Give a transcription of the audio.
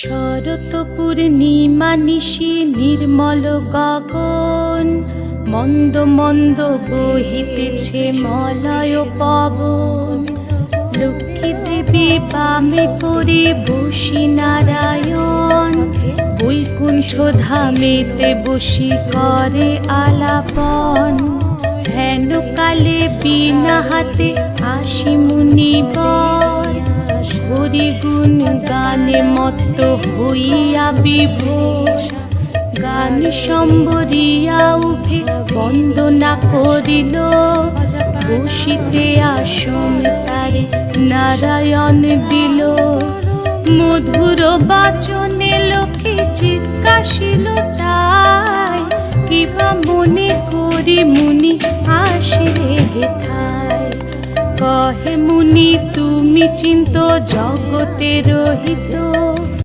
শরৎ পূর্ণিমা নিশি নির্মল গগন, মন্দ মন্দ বহিতেছে মলয় পবন। লক্ষ্মী দেবী বামে করে বসি নারায়ণ, বৈকুণ্ঠ ধামেতে বসি করে আলাপন। হেন কালে বিনা হাতে আসি মুনিবর, হরি গুণ গানে মত্ত হইয়া বিভোর। গান সম্বরিয়া উঠে বন্দনা করিল, বসিতে আসন তারে নারায়ণ দিল। মধুর বাচনে লোকে জিজ্ঞাসিল তাই, কিবা মনে করি মুনি আসিলে হেথায়। কহে মুনি তুমি চিন্ত জগতের হিত,